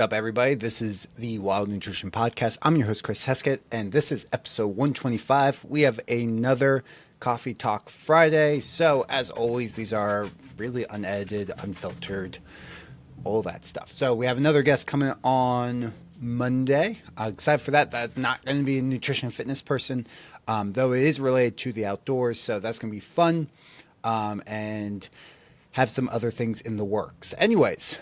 Up, everybody? This is the Wild Nutrition Podcast. I'm your host, Chris Heskett, and this is episode 125. We have another Coffee Talk Friday. So, as always, these are really unedited, unfiltered, all that stuff. So, we have another guest coming on Monday. Excited for that. That's not going to be a nutrition and fitness person, though it is related to the outdoors. So, that's going to be fun and have some other things in the works. Anyways,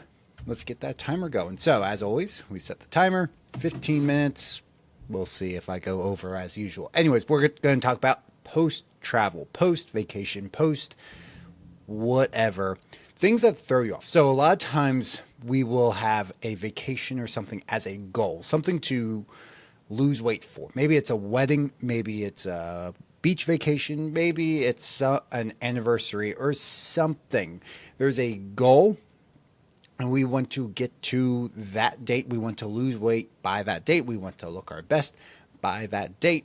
let's get that timer going. So, as always, we set the timer, 15 minutes. We'll see if I go over as usual. Anyways, we're going to talk about post-travel, post-vacation, post-whatever, things that throw you off. So, a lot of times we will have a vacation or something as a goal, something to lose weight for. Maybe it's a wedding, maybe it's a beach vacation, maybe it's an anniversary or something. There's a goal, and we want to get to that date. We want to lose weight by that date. We want to look our best by that date.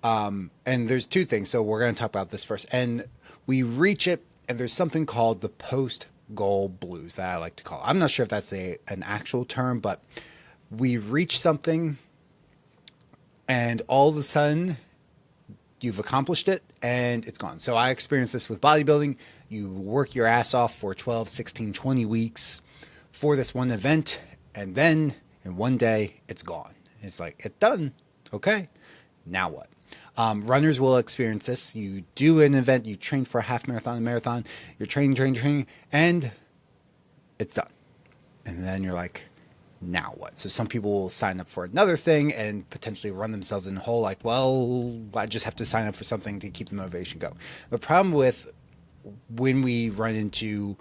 And there's two things. So we're going to talk about this first. And we reach it, and there's something called the post-goal blues that I like to call. I'm not sure if that's an actual term, but we reach something, and all of a sudden, you've accomplished it and it's gone. So I experienced this with bodybuilding. You work your ass off for 12, 16, 20 weeks for this one event. And then in one day, it's gone. It's like, it's done. Okay. Now what? Runners will experience this. You do an event, you train for a half marathon, a marathon, you're training, and it's done. And then you're like, now what? So some people will sign up for another thing and potentially run themselves in a hole like, well, I just have to sign up for something to keep the motivation going. The problem with when we run into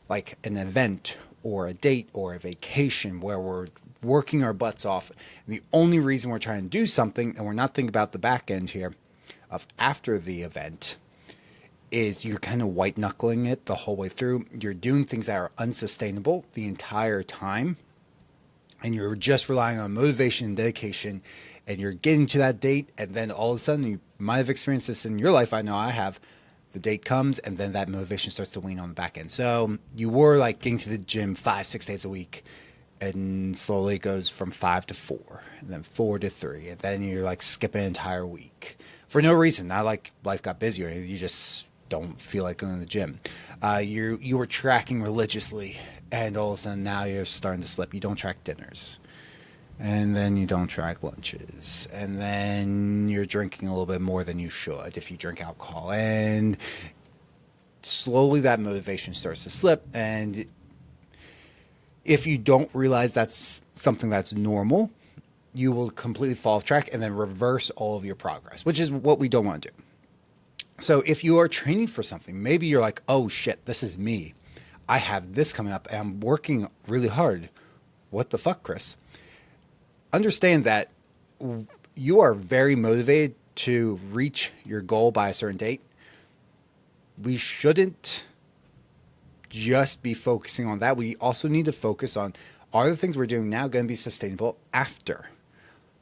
like an event or a date or a vacation where we're working our butts off, and the only reason we're trying to do something and we're not thinking about the back end here of after the event is you're kind of white knuckling it the whole way through. You're doing things that are unsustainable the entire time. And you're just relying on motivation and dedication, and you're getting to that date, and then all of a sudden, you might have experienced this in your life. I know I have. The date comes, and then that motivation starts to wane on the back end. So you were like getting to the gym 5-6 days a week, and slowly it goes from 5 to 4, and then 4 to 3, and then you're like skipping an entire week for no reason. Not like life got busier. You just don't feel like going to the gym. You were tracking religiously, and all of a sudden now you're starting to slip. You don't track dinners, and then you don't track lunches, and then you're drinking a little bit more than you should if you drink alcohol, and slowly that motivation starts to slip. And if you don't realize that's something that's normal, you will completely fall off track and then reverse all of your progress, which is what we don't want to do. So if you are training for something, maybe you're like, oh shit, this is me. I have this coming up and I'm working really hard. What the fuck, Chris? Understand that you are very motivated to reach your goal by a certain date. We shouldn't just be focusing on that. We also need to focus on, are the things we're doing now going to be sustainable after?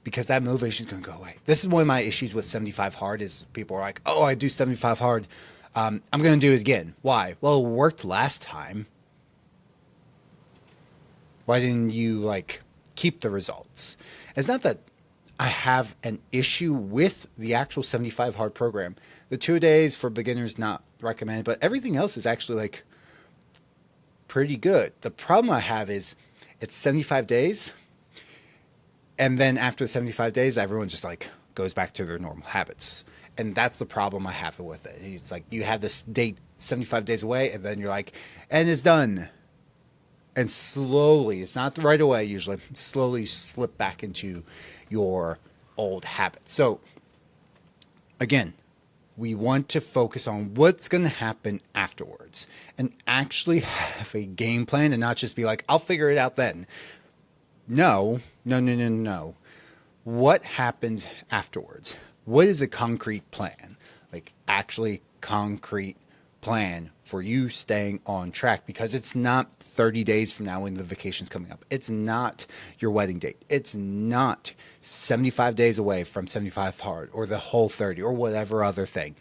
Because that motivation is going to go away. This is one of my issues with 75 hard is people are like, oh, I do 75 hard. I'm going to do it again. Why? Well, it worked last time. Why didn't you like keep the results? It's not that I have an issue with the actual 75 hard program. The 2 days for beginners, not recommended, but everything else is actually like pretty good. The problem I have is it's 75 days. And then after 75 days, everyone just like goes back to their normal habits. And that's the problem I have with it. It's like you have this date 75 days away, and then you're like, and it's done. And slowly, it's not right away usually, slowly slip back into your old habits. So again, we want to focus on what's going to happen afterwards and actually have a game plan and not just be like, I'll figure it out then. No. What happens afterwards? What is a concrete plan? Like actually concrete plan for you staying on track, because it's not 30 days from now when the vacation's coming up. It's not your wedding date. It's not 75 days away from 75 hard or the whole 30 or whatever other thing.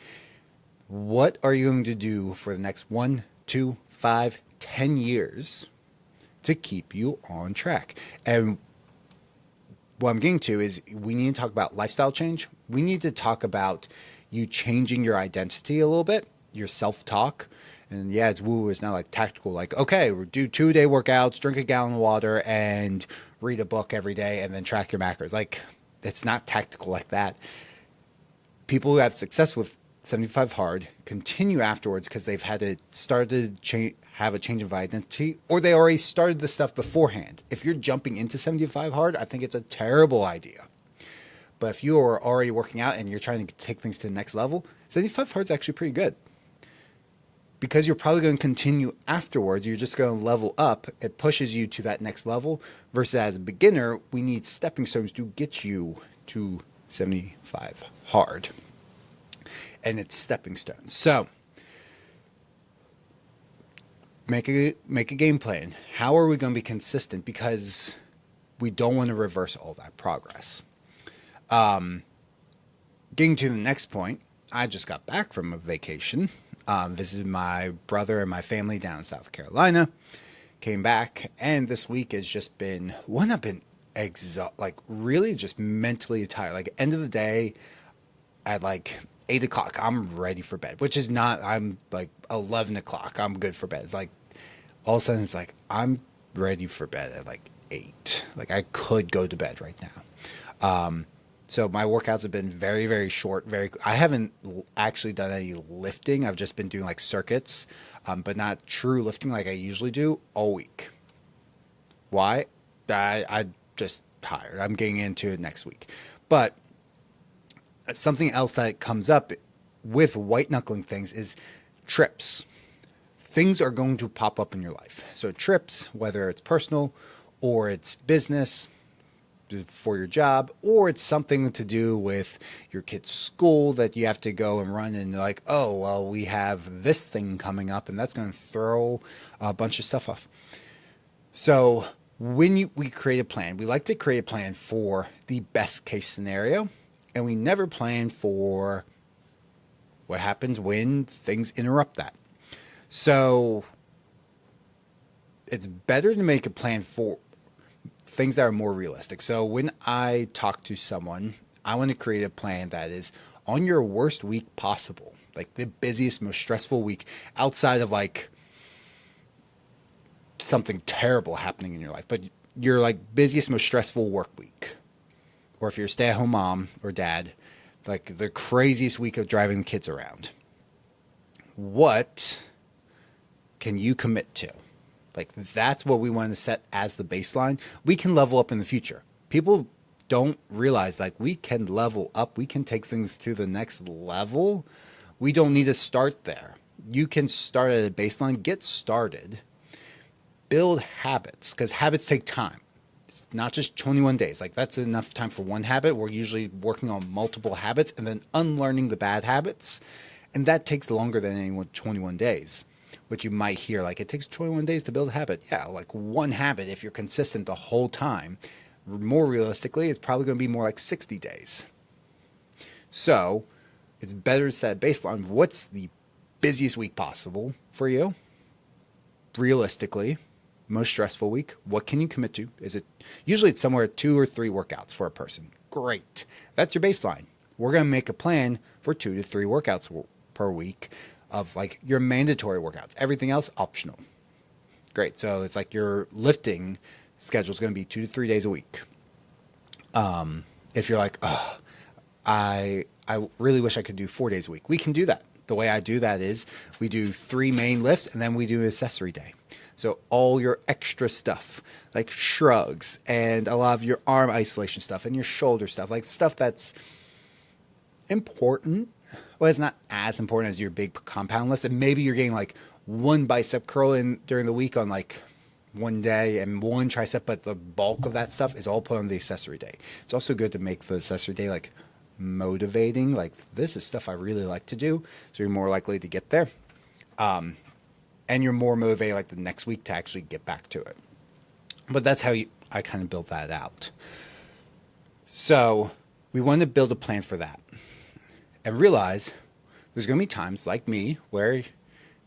What are you going to do for the next 1, 2, 5, 10 years to keep you on track. And what I'm getting to is we need to talk about lifestyle change. We need to talk about you changing your identity a little bit, your self-talk. And yeah, it's woo, it's not like tactical, like, okay, we'll do 2-day workouts, drink a gallon of water, and read a book every day, and then track your macros. Like, it's not tactical like that. People who have success with 75 hard continue afterwards because they've had to have a change of identity, or they already started the stuff beforehand. If you're jumping into 75 hard, I think it's a terrible idea. But if you are already working out and you're trying to take things to the next level, 75 hard is actually pretty good. Because you're probably going to continue afterwards, you're just going to level up. It pushes you to that next level. Versus as a beginner, we need stepping stones to get you to 75 hard. And it's stepping stones. So make a game plan. How are we going to be consistent? Because we don't want to reverse all that progress. Getting to the next point, I just got back from a vacation. Visited my brother and my family down in South Carolina. Came back, and this week has just been one. I've been really just mentally tired. Like, end of the day, at like 8 o'clock, I'm ready for bed. Which is not. I'm like 11 o'clock. I'm good for bed. It's like all of a sudden, it's like I'm ready for bed at like 8. Like, I could go to bed right now. So my workouts have been very, very short. I haven't actually done any lifting. I've just been doing like circuits, but not true lifting like I usually do all week. Why? I'm just tired. I'm getting into it next week. But something else that comes up with white knuckling things is trips. Things are going to pop up in your life. So trips, whether it's personal or it's business, for your job, or it's something to do with your kid's school that you have to go and run, and like, oh, well, we have this thing coming up, and that's going to throw a bunch of stuff off. So when we create a plan, we like to create a plan for the best case scenario, and we never plan for what happens when things interrupt that. So it's better to make a plan for things that are more realistic. So when I talk to someone, I want to create a plan that is on your worst week possible, like the busiest, most stressful week outside of like something terrible happening in your life, but your like busiest, most stressful work week. Or if you're a stay-at-home mom or dad, like the craziest week of driving the kids around. What can you commit to? Like, that's what we want to set as the baseline. We can level up in the future. People don't realize, like, we can level up. We can take things to the next level. We don't need to start there. You can start at a baseline, get started, build habits, because habits take time. It's not just 21 days. Like, that's enough time for one habit. We're usually working on multiple habits and then unlearning the bad habits. And that takes longer than any 21 days. Which you might hear, like, it takes 21 days to build a habit. Yeah, like one habit, if you're consistent the whole time, more realistically, it's probably going to be more like 60 days. So it's better to set a baseline. What's the busiest week possible for you? Realistically, most stressful week. What can you commit to? Usually it's somewhere 2 or 3 workouts for a person. Great. That's your baseline. We're going to make a plan for 2 to 3 workouts per week. Of like your mandatory workouts, everything else optional. Great. So it's like your lifting schedule is going to be 2 to 3 days a week. If you're like, oh, I really wish I could do 4 days a week, we can do that. The way I do that is we do 3 main lifts and then we do an accessory day. So all your extra stuff, like shrugs and a lot of your arm isolation stuff and your shoulder stuff, like stuff that's important. Well, it's not as important as your big compound lifts. And maybe you're getting like 1 bicep curl in during the week on like one day and 1 tricep, but the bulk of that stuff is all put on the accessory day. It's also good to make the accessory day like motivating. Like, this is stuff I really like to do. So you're more likely to get there. And you're more motivated like the next week to actually get back to it. But that's how I kind of built that out. So we want to build a plan for that. And realize there's going to be times like me where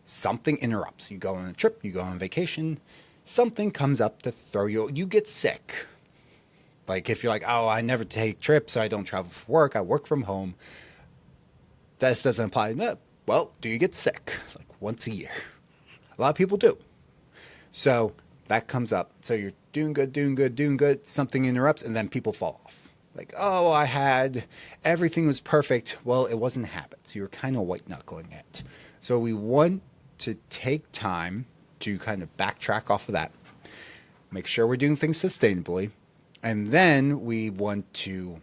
something interrupts. You go on a trip, you go on vacation, something comes up to throw you get sick. Like if you're like, oh, I never take trips, so I don't travel for work, I work from home. This doesn't apply. No. Well, do you get sick? Like once a year. A lot of people do. So that comes up. So you're doing good, doing good, doing good. Something interrupts, and then people fall off. Like, oh, I had everything was perfect. Well, it wasn't habits. You were kind of white knuckling it. So we want to take time to kind of backtrack off of that, make sure we're doing things sustainably, and then we want to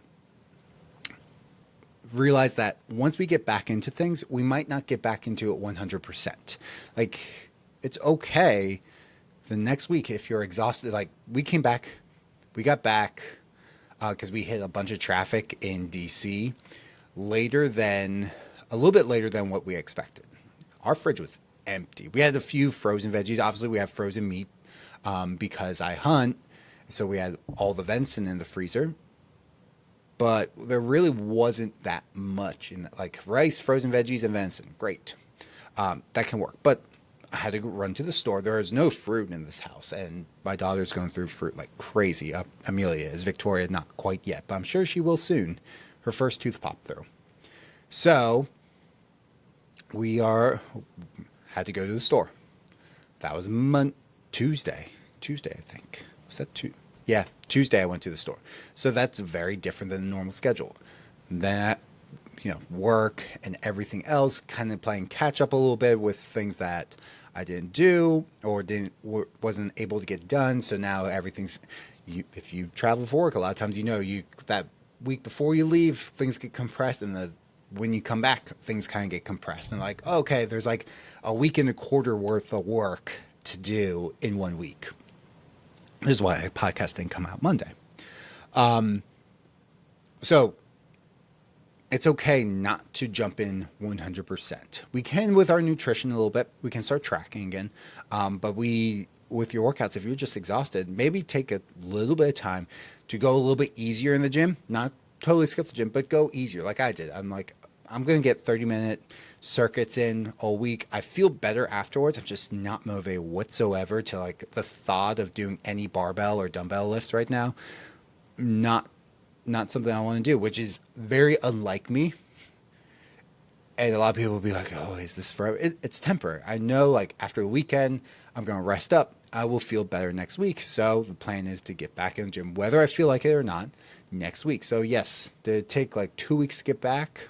realize that once we get back into things, we might not get back into it 100%. Like, it's okay the next week if you're exhausted. Like, we got back because we hit a bunch of traffic in DC a little bit later than what we expected. Our fridge was empty. We had a few frozen veggies. Obviously, we have frozen meat because I hunt. So we had all the venison in the freezer. But there really wasn't that much in like rice, frozen veggies, and venison. Great. That can work. But I had to run to the store. There is no fruit in this house. And my daughter's going through fruit like crazy. Amelia is. Victoria, not quite yet. But I'm sure she will soon. Her first tooth popped through. So we had to go to the store. That was Tuesday, I think. Was that Tuesday? Yeah, Tuesday I went to the store. So that's very different than the normal schedule. That, work and everything else, kind of playing catch up a little bit with things that I didn't do or wasn't able to get done. So now everything's, if you travel for work, a lot of times, that week before you leave, things get compressed, and when you come back, things kind of get compressed. And like, okay, there's like a week and a quarter worth of work to do in 1 week. This is why a podcast didn't come out Monday. So it's okay not to jump in 100%. We can with our nutrition a little bit. We can start tracking again. But with your workouts, if you're just exhausted, maybe take a little bit of time to go a little bit easier in the gym. Not totally skip the gym, but go easier like I did. I'm going to get 30-minute circuits in all week. I feel better afterwards. I'm just not motivated whatsoever to like the thought of doing any barbell or dumbbell lifts right now. Not something I want to do, which is very unlike me. And a lot of people will be like, oh, is this forever? It's temporary. I know like after the weekend, I'm going to rest up. I will feel better next week. So the plan is to get back in the gym, whether I feel like it or not, next week. So yes, to take like 2 weeks to get back,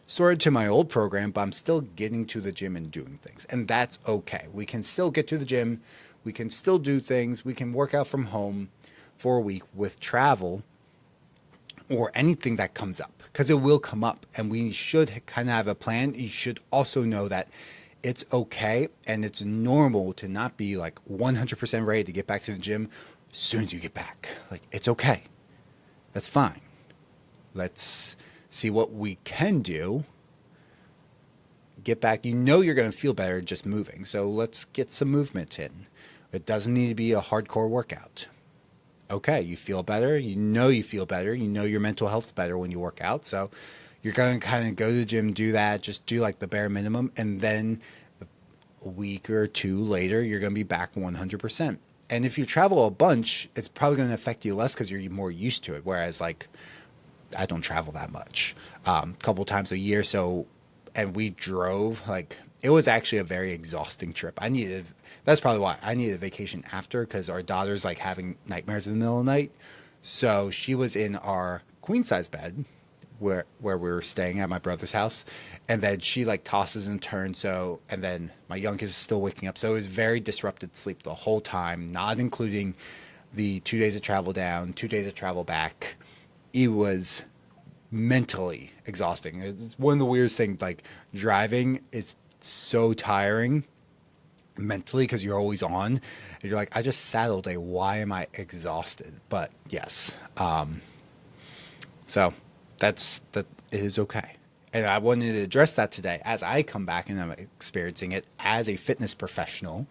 sort of to my old program, but I'm still getting to the gym and doing things. And that's okay. We can still get to the gym. We can still do things. We can work out from home for a week with travel or anything that comes up, because it will come up, and we should kind of have a plan. You should also know that it's okay and it's normal to not be like 100% ready to get back to the gym as soon as you get back. Like, it's okay. That's fine. Let's see what we can do. Get back. You're going to feel better just moving. So let's get some movement in. It doesn't need to be a hardcore workout. Okay, you feel better. You feel better. Your mental health's better when you work out. So you're going to kind of go to the gym, do that, just do like the bare minimum. And then a week or two later, you're going to be back 100%. And if you travel a bunch, it's probably going to affect you less because you're more used to it. Whereas like, I don't travel that much, a couple times a year. So, and we drove, like, it was actually a very exhausting trip. That's probably why I needed a vacation after, because our daughter's like having nightmares in the middle of the night. So she was in our queen size bed where we were staying at my brother's house. And then she like tosses and turns. And then my youngest is still waking up. So it was very disrupted sleep the whole time, not including the 2 days of travel down, 2 days of travel back. It was mentally exhausting. It's one of the weirdest things, like driving is so tiring mentally because you're always on and you're like, I just sat all day. Why am I exhausted? But yes. So that is okay. And I wanted to address that today as I come back and I'm experiencing it as a fitness professional,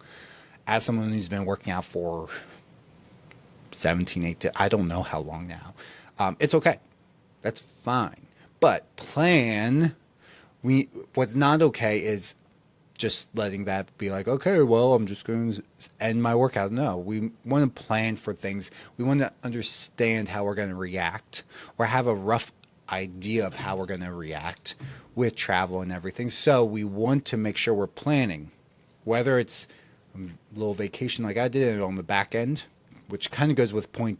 as someone who's been working out for 18, I don't know how long now. It's okay. That's fine. But what's not okay is just letting that be like, okay, well, I'm just going to end my workout. No, we want to plan for things. We want to understand how we're going to react or have a rough idea of how we're going to react with travel and everything. So we want to make sure we're planning, whether it's a little vacation like I did on the back end, which kind of goes with point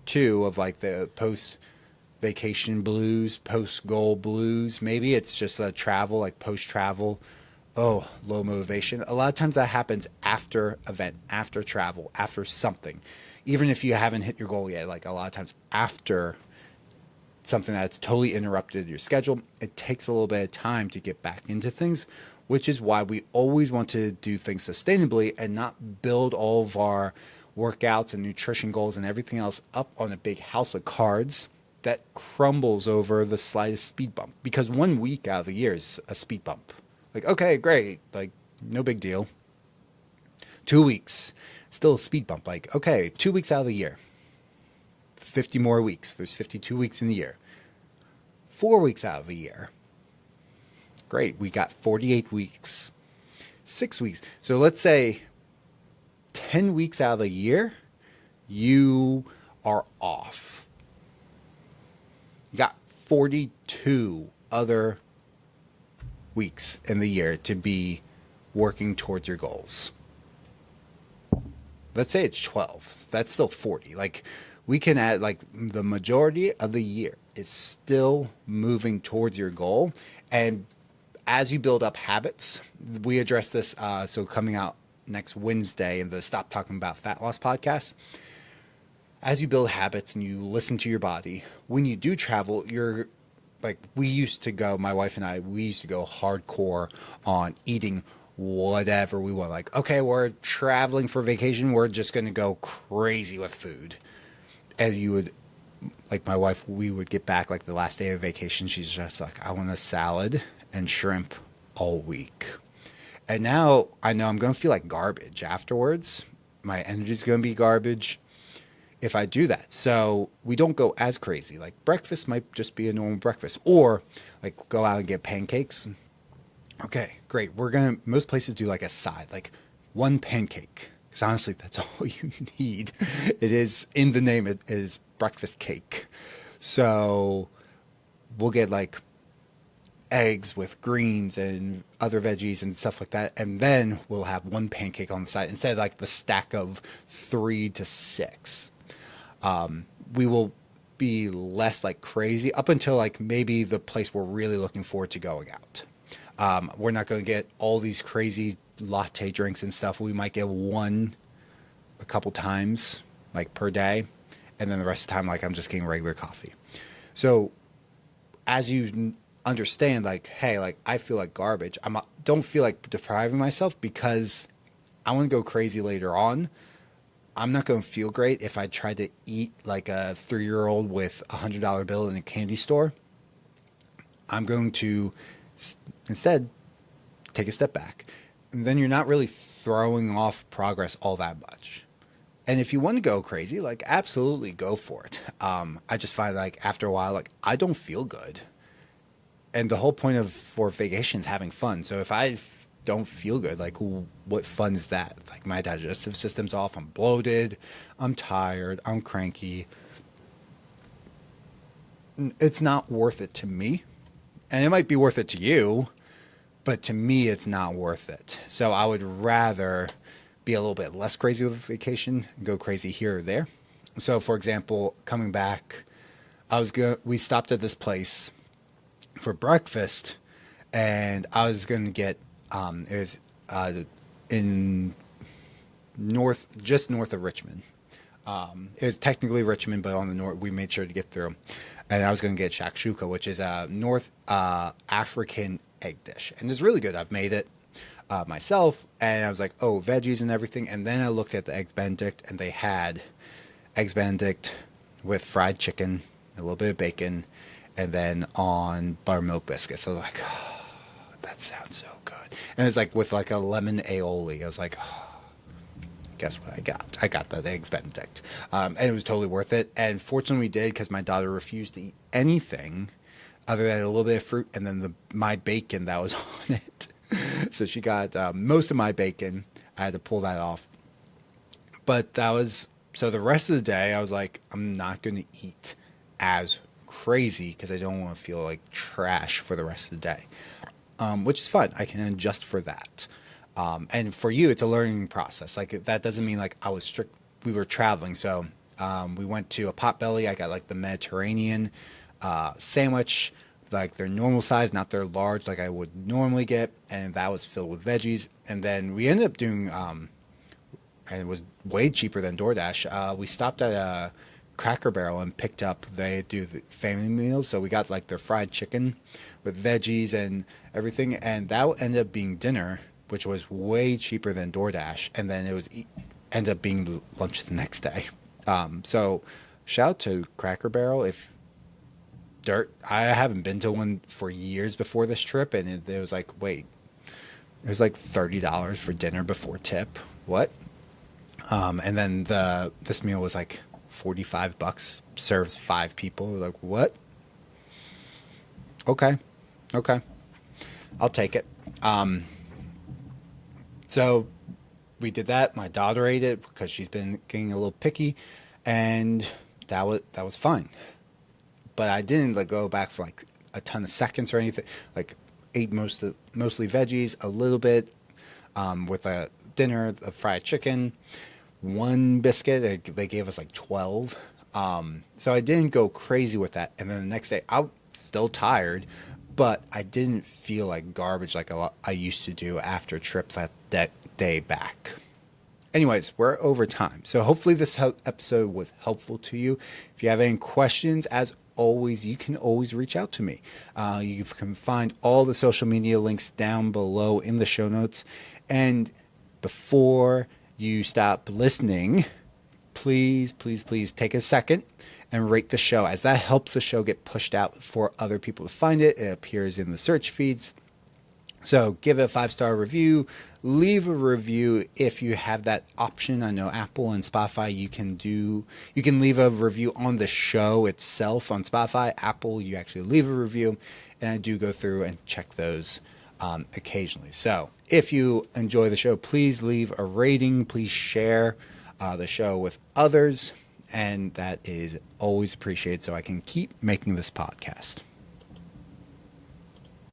two of like the post vacation blues, post goal blues. Maybe it's just a travel, like post travel. Oh, low motivation. A lot of times that happens after event, after travel, after something. Even if you haven't hit your goal yet, like a lot of times after something that's totally interrupted your schedule, it takes a little bit of time to get back into things, which is why we always want to do things sustainably and not build all of our workouts and nutrition goals and everything else up on a big house of cards that crumbles over the slightest speed bump. Because 1 week out of the year is a speed bump. Like, okay, great. Like, no big deal. 2 weeks, still a speed bump. Like, okay, 2 weeks out of the year. 50 more weeks. There's 52 weeks in the year. 4 weeks out of a year. Great. We got 48 weeks. 6 weeks. So let's say 10 weeks out of the year, you are off. You got 42 other weeks in the year to be working towards your goals. Let's say it's 12. That's still 40. Like, we can add, like, the majority of the year is still moving towards your goal. And as you build up habits, we address this. So coming out next Wednesday in the Stop Talking About Fat Loss podcast. As you build habits and you listen to your body, when you do travel, you're like, we used to go, my wife and I, we used to go hardcore on eating whatever we want. Like, okay, we're traveling for vacation. We're just going to go crazy with food. And you would, like my wife, we would get back like the last day of vacation. She's just like, I want a salad and shrimp all week. And now I know I'm going to feel like garbage afterwards. My energy's going to be garbage if I do that. So we don't go as crazy. Like, breakfast might just be a normal breakfast, or like go out and get pancakes. Okay, great. Most places do like a side, like one pancake. Because honestly, that's all you need. It is in the name, it is breakfast cake. So we'll get like eggs with greens and other veggies and stuff like that. And then we'll have one pancake on the side instead of like the stack of 3 to 6. We will be less like crazy up until like maybe the place we're really looking forward to going out. We're not going to get all these crazy latte drinks and stuff. We might get one a couple times like per day. And then the rest of the time, like, I'm just getting regular coffee. So as you understand, like, hey, like, I feel like garbage. Don't feel like depriving myself because I want to go crazy later on. I'm not going to feel great if I try to eat like a 3-year-old with $100 bill in a candy store. I'm going to instead take a step back. And then you're not really throwing off progress all that much. And if you want to go crazy, like, absolutely go for it. I just find like after a while, like, I don't feel good. And the whole point for vacation is having fun. So if I don't feel good, like, what fun is that? Like, my digestive system's off, I'm bloated, I'm tired, I'm cranky. It's not worth it to me. And it might be worth it to you, but to me, it's not worth it. So I would rather be a little bit less crazy with vacation and go crazy here or there. So for example, coming back, we stopped at this place for breakfast, and I was going to get it was in just north of Richmond. It was technically Richmond, but on the north, we made sure to get through. And I was going to get shakshuka, which is a North African egg dish, and it's really good. I've made it myself, and I was like, oh, veggies and everything. And then I looked at the eggs Benedict, and they had eggs Benedict with fried chicken, a little bit of bacon, and then on buttermilk biscuits. So I was like, oh, that sounds so good. And it was like with like a lemon aioli. I was like, oh, guess what I got? I got that eggs Benedict. And it was totally worth it. And fortunately we did, because my daughter refused to eat anything other than a little bit of fruit and then my bacon that was on it. So she got most of my bacon. I had to pull that off. But that was so the rest of the day, I was like, I'm not going to eat as crazy because I don't want to feel like trash for the rest of the day, which is fine. I can adjust for that. And for you, it's a learning process. Like that doesn't mean like I was strict. We were traveling, so we went to a Potbelly. I got like the Mediterranean sandwich, like their normal size, not their large, like I would normally get, and that was filled with veggies. And then we ended up doing, and it was way cheaper than DoorDash. We stopped at a Cracker Barrel and picked up. They do the family meals, so we got like their fried chicken with veggies and everything, and that ended up being dinner, which was way cheaper than DoorDash. And then it was ended up being lunch the next day. So shout out to Cracker Barrel. If I haven't been to one for years before this trip, and it was like, wait, it was like $30 for dinner before tip. What? And then this meal was like $45, serves 5 people. Like, what? Okay, I'll take it. So we did that. My daughter ate it because she's been getting a little picky, and that was fine. But I didn't like go back for like a ton of seconds or anything. Like ate mostly veggies, a little bit with a dinner, a fried chicken, one biscuit. They gave us like 12. So I didn't go crazy with that. And then the next day, I was still tired, but I didn't feel like garbage like I used to do after trips that day back. Anyways, we're over time. So hopefully this episode was helpful to you. If you have any questions, as always, you can always reach out to me. You can find all the social media links down below in the show notes. And before you stop listening, please take a second and rate the show, as that helps the show get pushed out for other people to find it. It appears in the search feeds. So give it a 5-star review, leave a review if you have that option. I know Apple and Spotify, you can leave a review on the show itself on Spotify. Apple, you actually leave a review, and I do go through and check those occasionally. So if you enjoy the show, please leave a rating, please share the show with others, and that is always appreciated so I can keep making this podcast.